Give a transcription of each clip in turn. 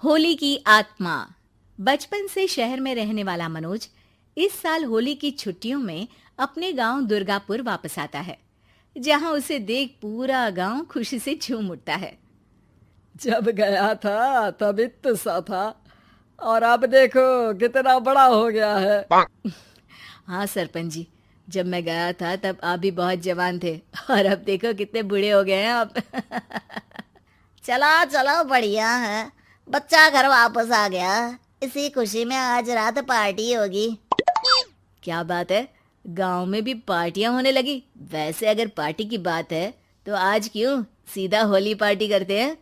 होली की आत्मा। बचपन से शहर में रहने वाला मनोज इस साल होली की छुट्टियों में अपने गांव दुर्गापुर वापस आता है, जहां उसे देख पूरा गांव खुशी से झूम उठता है। जब गया था तब इतना सा था और अब देखो कितना बड़ा हो गया है। हाँ सरपंच जी, जब मैं गया था तब आप भी बहुत जवान थे और अब देखो कितने बूढ़े हो गए हैं आप। चलो चलो बढ़िया है। बच्चा घर वापस आ गया। इसी खुशी में आज रात पार्टी होगी। क्या बात है, गांव में भी पार्टियां होने लगी। वैसे अगर पार्टी की बात है तो आज क्यों सीधा होली पार्टी करते हैं।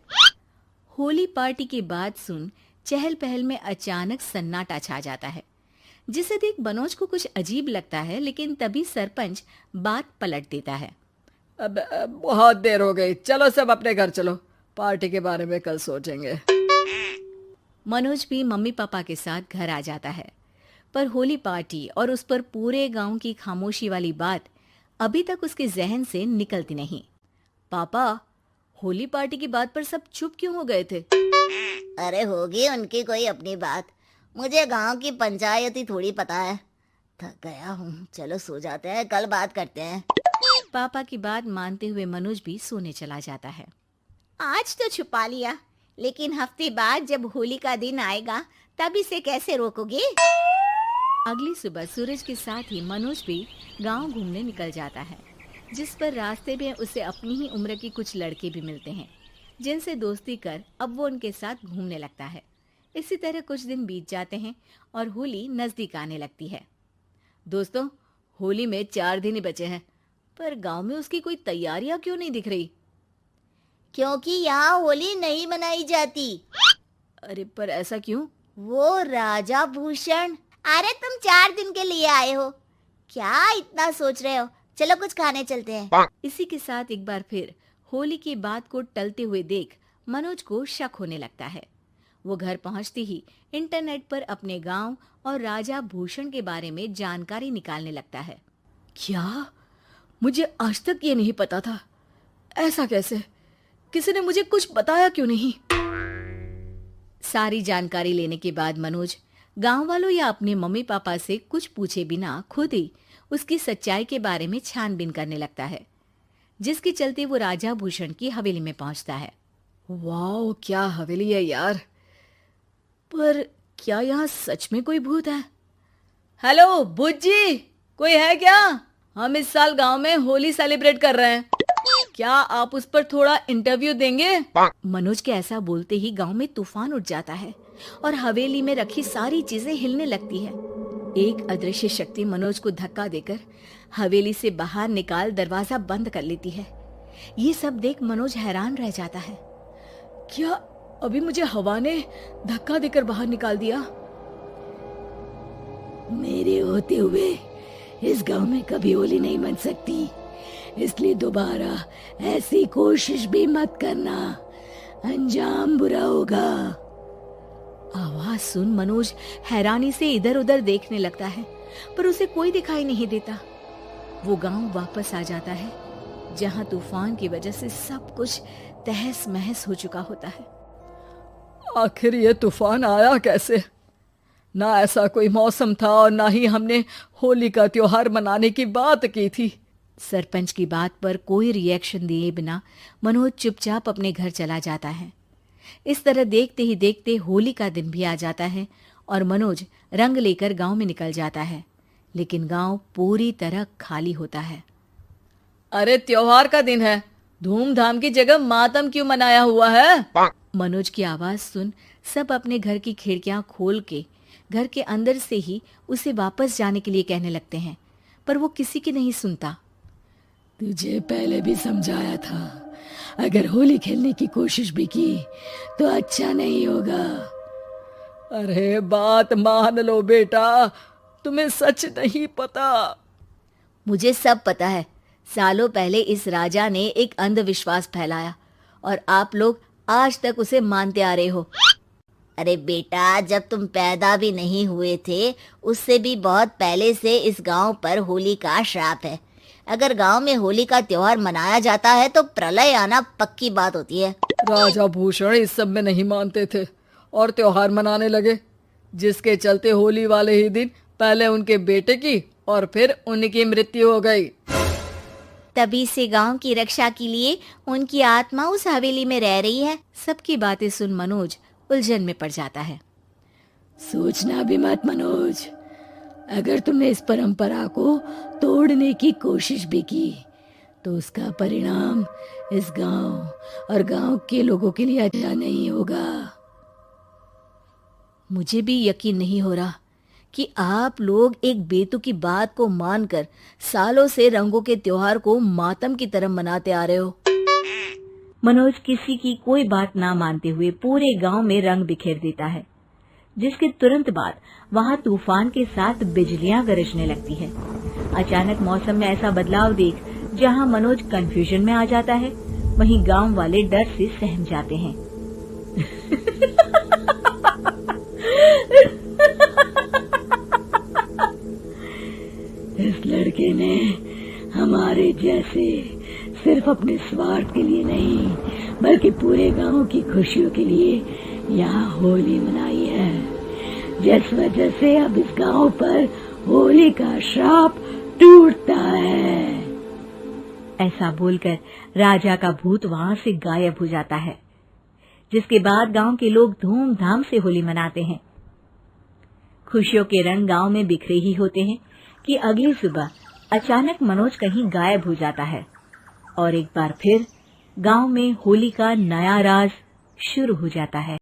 होली पार्टी की बात सुन चहल पहल में अचानक सन्नाटा छा जाता है, जिसे देख मनोज को कुछ अजीब लगता है, लेकिन तभी सरपंच बात पलट देता है। अब बहुत देर हो गई, चलो सब अपने घर चलो, पार्टी के बारे में कल सोचेंगे। मनोज भी मम्मी पापा के साथ घर आ जाता है, पर होली पार्टी और उस पर पूरे गांव की खामोशी वाली बात अभी तक उसके जहन से निकलती नहीं। पापा, होली पार्टी की बात पर सब चुप क्यों हो गए थे? अरे होगी उनकी कोई अपनी बात। मुझे गांव की पंचायत ही थोड़ी पता है। थक गया हूँ, चलो सो जाते हैं, कल बात करते हैं। पापा की बात मानते हुए मनोज भी सोने चला जाता है। आज तो छुपा लिया, लेकिन हफ्ते बाद जब होली का दिन आएगा तब इसे कैसे रोकोगे? अगली सुबह सूरज के साथ ही मनोज भी गांव घूमने निकल जाता है, जिस पर रास्ते में उसे अपनी ही उम्र के कुछ लड़के भी मिलते हैं, जिनसे दोस्ती कर अब वो उनके साथ घूमने लगता है। इसी तरह कुछ दिन बीत जाते हैं और होली नजदीक आने लगती है। दोस्तों, होली में 4 दिन ही बचे हैं, पर गांव में उसकी कोई तैयारियां क्यों नहीं दिख रही? क्योंकि यहाँ होली नहीं मनाई जाती। अरे पर ऐसा क्यों? वो राजा भूषण। अरे तुम 4 दिन के लिए आए हो, क्या इतना सोच रहे हो? चलो कुछ खाने चलते हैं। इसी के साथ एक बार फिर होली की बात को टलते हुए देख मनोज को शक होने लगता है। वो घर पहुंचते ही इंटरनेट पर अपने गांव और राजा भूषण के बारे में जानकारी निकालने लगता है। क्या? मुझे आज तक ये नहीं पता था। ऐसा कैसे? किसी ने मुझे कुछ बताया क्यों नहीं? सारी जानकारी लेने के बाद मनोज गांव वालों या अपने मम्मी पापा से कुछ पूछे बिना खुद ही उसकी सच्चाई के बारे में छानबीन करने लगता है, जिसके चलते वो राजा भूषण की हवेली में पहुंचता है। वाह, क्या हवेली है यार। पर क्या यहाँ सच में कोई भूत है? हेलो भूत जी, कोई है क्या? हम इस साल गांव में होली सेलिब्रेट कर रहे हैं, क्या आप उस पर थोड़ा इंटरव्यू देंगे? मनोज के ऐसा बोलते ही गांव में तूफान उठ जाता है और हवेली में रखी सारी चीजें हिलने लगती है। एक अदृश्य शक्ति मनोज को धक्का देकर हवेली से बाहर निकाल दरवाजा बंद कर लेती है। ये सब देख मनोज हैरान रह जाता है। क्या अभी मुझे हवा ने धक्का देकर बाहर निकाल दिया? मेरे होते हुए इस गांव में कभी होली नहीं मन सकती, इसलिए दोबारा ऐसी कोशिश भी मत करना, अंजाम बुरा होगा। आवाज सुन मनोज हैरानी से इधर उधर देखने लगता है, पर उसे कोई दिखाई नहीं देता। वो गांव वापस आ जाता है, जहां तूफान की वजह से सब कुछ तहस महस हो चुका होता है। आखिर ये तूफान आया कैसे? ना ऐसा कोई मौसम था और ना ही हमने होली का त्योहार मनाने की बात की थी। सरपंच की बात पर कोई रिएक्शन दिए बिना मनोज चुपचाप अपने घर चला जाता है। इस तरह देखते ही देखते होली का दिन भी आ जाता है और मनोज रंग लेकर गांव में निकल जाता है, लेकिन गांव पूरी तरह खाली होता है। अरे त्योहार का दिन है, धूमधाम की जगह मातम क्यों मनाया हुआ है? मनोज की आवाज सुन सब अपने घर की खिड़कियां खोल के घर के अंदर से ही उसे वापस जाने के लिए कहने लगते हैं, पर वो किसी की नहीं सुनता। तुझे पहले भी समझाया था, अगर होली खेलने की कोशिश भी की तो अच्छा नहीं होगा। अरे बात मान लो बेटा, तुम्हें सच नहीं पता। मुझे सब पता है। सालों पहले इस राजा ने एक अंधविश्वास फैलाया और आप लोग आज तक उसे मानते आ रहे हो। अरे बेटा, जब तुम पैदा भी नहीं हुए थे उससे भी बहुत पहले से इस गांव पर होली का श्राप है। अगर गांव में होली का त्योहार मनाया जाता है तो प्रलय आना पक्की बात होती है। राजा भूषण इस सब में नहीं मानते थे और त्योहार मनाने लगे, जिसके चलते होली वाले ही दिन पहले उनके बेटे की और फिर उनकी मृत्यु हो गई। तभी से गांव की रक्षा के लिए उनकी आत्मा उस हवेली में रह रही है। सबकी बातें सुन मनोज उलझन में पड़ जाता है। सोचना भी मत मनोज, अगर तुमने इस परंपरा को तोड़ने की कोशिश भी की तो उसका परिणाम इस गांव और गांव के लोगों के लिए अच्छा नहीं होगा। मुझे भी यकीन नहीं हो रहा कि आप लोग एक बेतुकी बात को मानकर सालों से रंगों के त्योहार को मातम की तरह मनाते आ रहे हो। मनोज किसी की कोई बात ना मानते हुए पूरे गांव में रंग बिखेर देता है, जिसके तुरंत बाद वहां तूफान के साथ बिजलियां गरजने लगती है। अचानक मौसम में ऐसा बदलाव देख जहां मनोज कंफ्यूजन में आ जाता है, वहीं गांव वाले डर से सहम जाते हैं। इस लड़के ने हमारे जैसे सिर्फ अपने स्वार्थ के लिए नहीं बल्कि पूरे गांव की खुशियों के लिए यहाँ होली मनाई है, जिस वजह से अब इस गांव पर होली का श्राप टूटता है। ऐसा बोलकर राजा का भूत वहां से गायब हो जाता है, जिसके बाद गांव के लोग धूमधाम से होली मनाते हैं। खुशियों के रंग गांव में बिखरे ही होते हैं कि अगली सुबह अचानक मनोज कहीं गायब हो जाता है और एक बार फिर गांव में होली का नया राज शुरू हो जाता है।